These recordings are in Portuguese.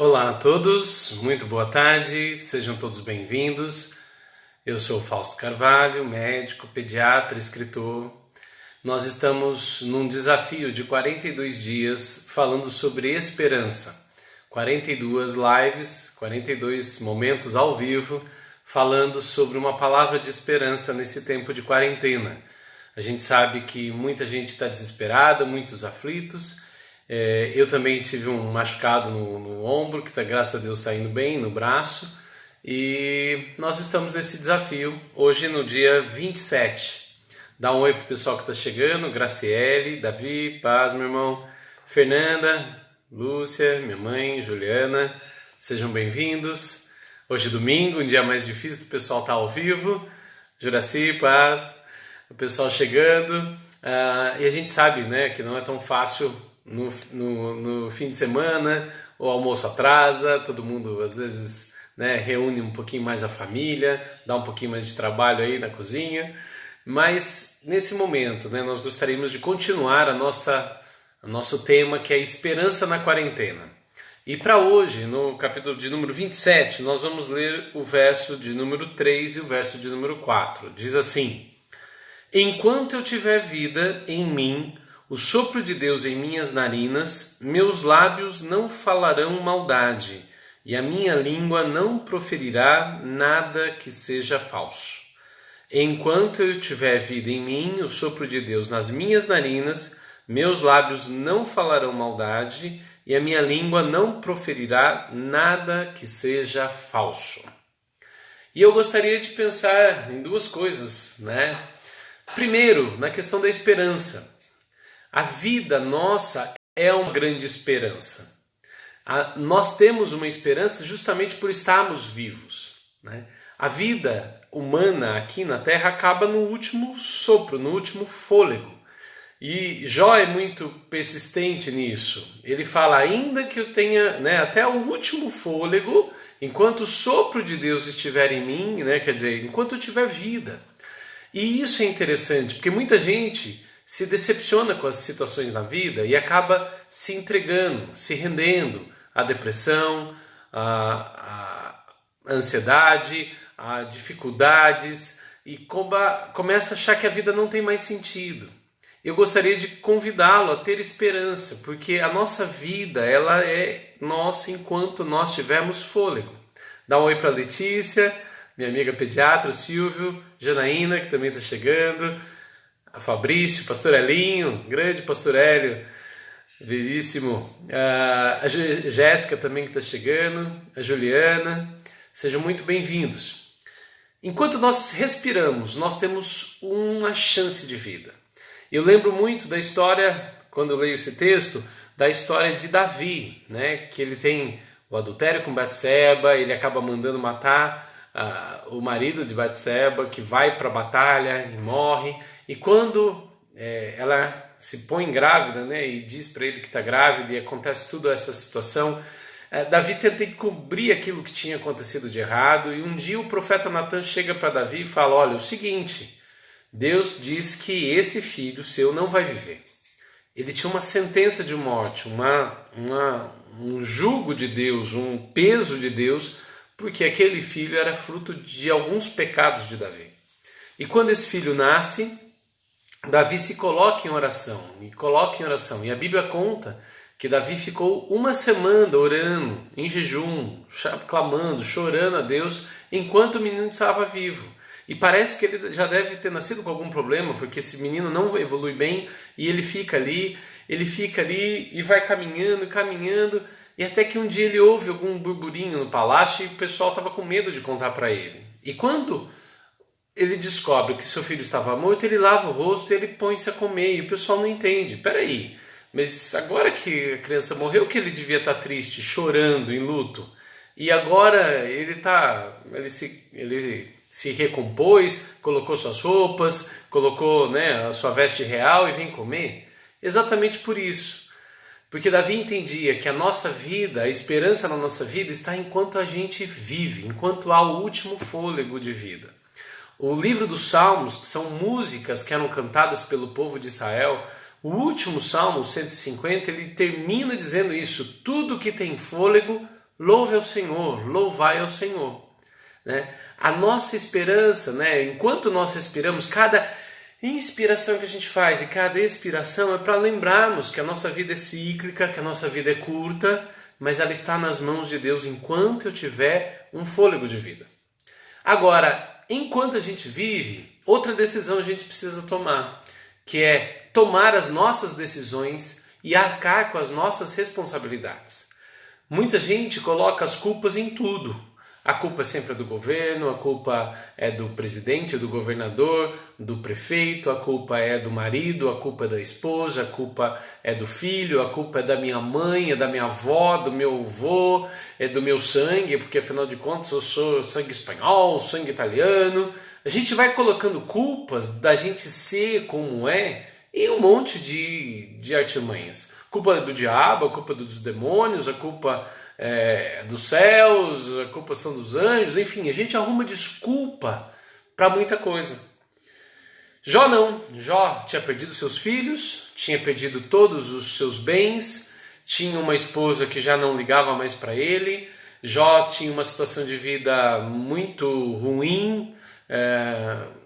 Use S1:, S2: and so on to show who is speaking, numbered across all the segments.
S1: Olá a todos, muito boa tarde, sejam todos bem-vindos. Eu sou Fausto Carvalho, médico, pediatra, escritor. Nós estamos num desafio de 42 dias falando sobre esperança. 42 lives, 42 momentos ao vivo, falando sobre uma palavra de esperança nesse tempo de quarentena. A gente sabe que muita gente está desesperada, muitos aflitos. Eu também tive um machucado no ombro, que graças a Deus está indo bem, no braço. E nós estamos nesse desafio, hoje no dia 27. Dá um oi pro pessoal que está chegando, Graciele, Davi, Paz, meu irmão, Fernanda, Lúcia, minha mãe, Juliana, sejam bem-vindos. Hoje é domingo, um dia mais difícil, o pessoal está ao vivo. Juraci, Paz, o pessoal chegando. E a gente sabe, né, que não é tão fácil no fim de semana, o almoço atrasa, todo mundo às vezes, né, reúne um pouquinho mais a família, dá um pouquinho mais de trabalho aí na cozinha, mas nesse momento, né, nós gostaríamos de continuar o nosso tema, que é esperança na quarentena. E para hoje, no capítulo de número 27, nós vamos ler o verso de número 3 e o verso de número 4. Diz assim: Enquanto eu tiver vida em mim, o sopro de Deus em minhas narinas, meus lábios não falarão maldade, e a minha língua não proferirá nada que seja falso. Enquanto eu tiver vida em mim, o sopro de Deus nas minhas narinas, meus lábios não falarão maldade, e a minha língua não proferirá nada que seja falso. E eu gostaria de pensar em duas coisas, né? Primeiro, na questão da esperança. A vida nossa é uma grande esperança. Nós temos uma esperança justamente por estarmos vivos, né? A vida humana aqui na Terra acaba no último sopro, no último fôlego. E Jó é muito persistente nisso. Ele fala, ainda que eu tenha, né, até o último fôlego, enquanto o sopro de Deus estiver em mim, né, quer dizer, enquanto eu tiver vida. E isso é interessante, porque muita gente se decepciona com as situações na vida e acaba se entregando, se rendendo à depressão, à ansiedade, a dificuldades e começa a achar que a vida não tem mais sentido. Eu gostaria de convidá-lo a ter esperança, porque a nossa vida ela é nossa enquanto nós tivermos fôlego. Dá um oi para a Letícia, minha amiga pediatra, o Silvio, Janaína, que também está chegando, a Fabrício, Pastor Elinho, grande Pastor Hélio, veríssimo, a Jéssica também que está chegando, a Juliana, sejam muito bem-vindos. Enquanto nós respiramos, nós temos uma chance de vida. Eu lembro muito da história, quando eu leio esse texto, da história de Davi, né? Que ele tem o adultério com Batseba, ele acaba mandando matar o marido de Batseba, que vai para a batalha e morre. E quando ela se põe grávida, né, e diz para ele que está grávida e acontece toda essa situação, Davi tenta encobrir aquilo que tinha acontecido de errado. E um dia o profeta Natan chega para Davi e fala, olha, o seguinte, Deus diz que esse filho seu não vai viver. Ele tinha uma sentença de morte, um jugo de Deus, um peso de Deus, porque aquele filho era fruto de alguns pecados de Davi. E quando esse filho nasce, Davi se coloca em oração, e a Bíblia conta que Davi ficou uma semana orando, em jejum, clamando, chorando a Deus, enquanto o menino estava vivo. E parece que ele já deve ter nascido com algum problema, porque esse menino não evolui bem, e ele fica ali e vai caminhando, e até que um dia ele ouve algum burburinho no palácio e o pessoal estava com medo de contar para ele. E quando ele descobre que seu filho estava morto, ele lava o rosto e ele põe-se a comer, e o pessoal não entende. Peraí, mas agora que a criança morreu, que ele devia estar triste, chorando, em luto, e agora ele se recompôs, colocou suas roupas, colocou, né, a sua veste real e vem comer? Exatamente por isso. Porque Davi entendia que a nossa vida, a esperança na nossa vida está enquanto a gente vive, enquanto há o último fôlego de vida. O livro dos Salmos, que são músicas que eram cantadas pelo povo de Israel, o último Salmo, 150, ele termina dizendo isso: tudo que tem fôlego, louve ao Senhor, louvai ao Senhor. Né? A nossa esperança, né? Enquanto nós respiramos, cada inspiração que a gente faz e cada expiração é para lembrarmos que a nossa vida é cíclica, que a nossa vida é curta, mas ela está nas mãos de Deus enquanto eu tiver um fôlego de vida. Agora, enquanto a gente vive, outra decisão a gente precisa tomar, que é tomar as nossas decisões e arcar com as nossas responsabilidades. Muita gente coloca as culpas em tudo. A culpa sempre é do governo, a culpa é do presidente, do governador, do prefeito, a culpa é do marido, a culpa é da esposa, a culpa é do filho, a culpa é da minha mãe, é da minha avó, do meu avô, é do meu sangue, porque afinal de contas eu sou sangue espanhol, sangue italiano. A gente vai colocando culpas da gente ser como é em um monte de artimanhas. Culpa é do diabo, a culpa é dos demônios, a culpa dos céus, a culpa são dos anjos, enfim, a gente arruma desculpa para muita coisa. Jó não, Jó tinha perdido seus filhos, tinha perdido todos os seus bens, tinha uma esposa que já não ligava mais para ele, Jó tinha uma situação de vida muito ruim,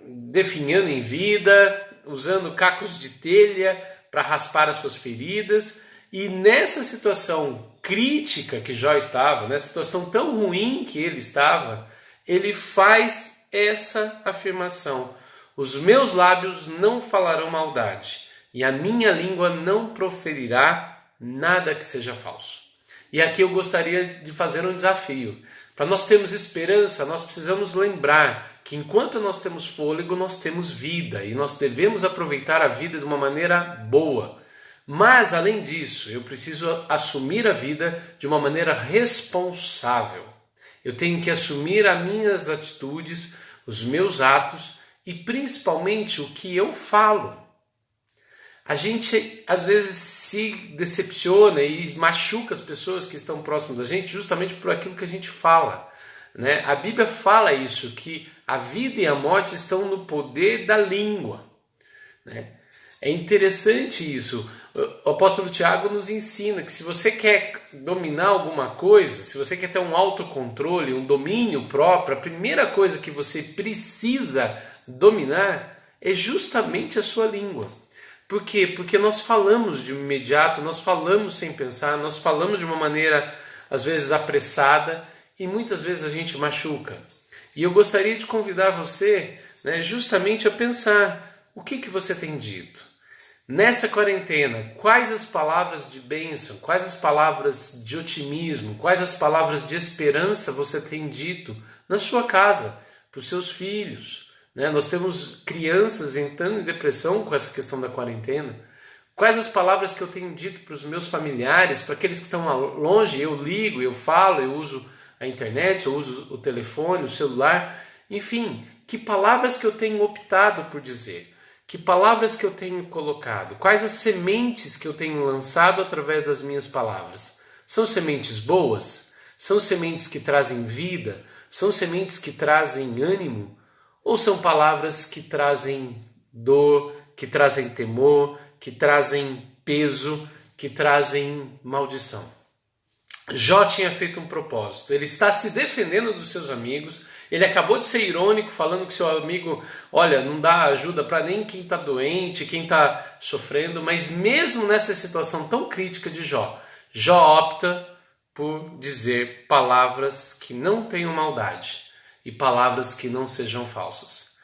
S1: definhando em vida, usando cacos de telha para raspar as suas feridas. E nessa situação crítica que Jó estava, nessa situação tão ruim que ele estava, ele faz essa afirmação: os meus lábios não falarão maldade, e a minha língua não proferirá nada que seja falso. E aqui eu gostaria de fazer um desafio. Para nós termos esperança, nós precisamos lembrar que enquanto nós temos fôlego, nós temos vida, e nós devemos aproveitar a vida de uma maneira boa. Mas, além disso, eu preciso assumir a vida de uma maneira responsável. Eu tenho que assumir as minhas atitudes, os meus atos e principalmente o que eu falo. A gente, às vezes, se decepciona e machuca as pessoas que estão próximas da gente justamente por aquilo que a gente fala. Né? A Bíblia fala isso, que a vida e a morte estão no poder da língua. Né? É interessante isso. O apóstolo Tiago nos ensina que se você quer dominar alguma coisa, se você quer ter um autocontrole, um domínio próprio, a primeira coisa que você precisa dominar é justamente a sua língua. Por quê? Porque nós falamos de imediato, nós falamos sem pensar, nós falamos de uma maneira, às vezes, apressada e muitas vezes a gente machuca. E eu gostaria de convidar você, né, justamente a pensar o que você tem dito. Nessa quarentena, quais as palavras de bênção, quais as palavras de otimismo, quais as palavras de esperança você tem dito na sua casa, para os seus filhos? Né? Nós temos crianças entrando em depressão com essa questão da quarentena. Quais as palavras que eu tenho dito para os meus familiares, para aqueles que estão longe, eu ligo, eu falo, eu uso a internet, eu uso o telefone, o celular, enfim, que palavras que eu tenho optado por dizer? Que palavras que eu tenho colocado? Quais as sementes que eu tenho lançado através das minhas palavras? São sementes boas? São sementes que trazem vida? São sementes que trazem ânimo? Ou são palavras que trazem dor, que trazem temor, que trazem peso, que trazem maldição? Jó tinha feito um propósito, ele está se defendendo dos seus amigos, ele acabou de ser irônico falando que seu amigo, olha, não dá ajuda para nem quem está doente, quem está sofrendo, mas mesmo nessa situação tão crítica de Jó, Jó opta por dizer palavras que não tenham maldade e palavras que não sejam falsas.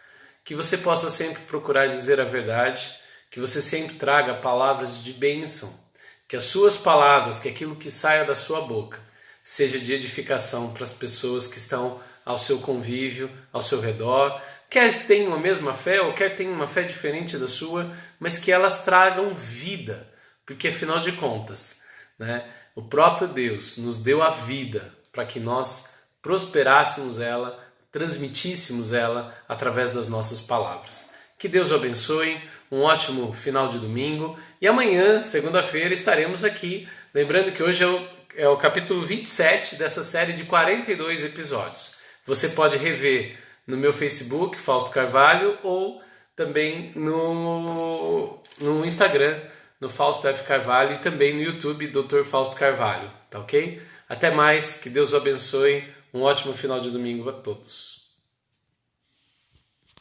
S1: Que você possa sempre procurar dizer a verdade, que você sempre traga palavras de bênção, que as suas palavras, que aquilo que saia da sua boca, seja de edificação para as pessoas que estão ao seu convívio, ao seu redor, quer tenham a mesma fé ou quer tenham uma fé diferente da sua, mas que elas tragam vida, porque afinal de contas, né, o próprio Deus nos deu a vida para que nós prosperássemos ela, transmitíssemos ela através das nossas palavras. Que Deus o abençoe, um ótimo final de domingo e amanhã, segunda-feira, estaremos aqui. Lembrando que hoje é o capítulo 27 dessa série de 42 episódios. Você pode rever no meu Facebook, Fausto Carvalho, ou também no Instagram, no Fausto F. Carvalho, e também no YouTube, Dr. Fausto Carvalho. Tá ok? Até mais, que Deus o abençoe. Um ótimo final de domingo a todos.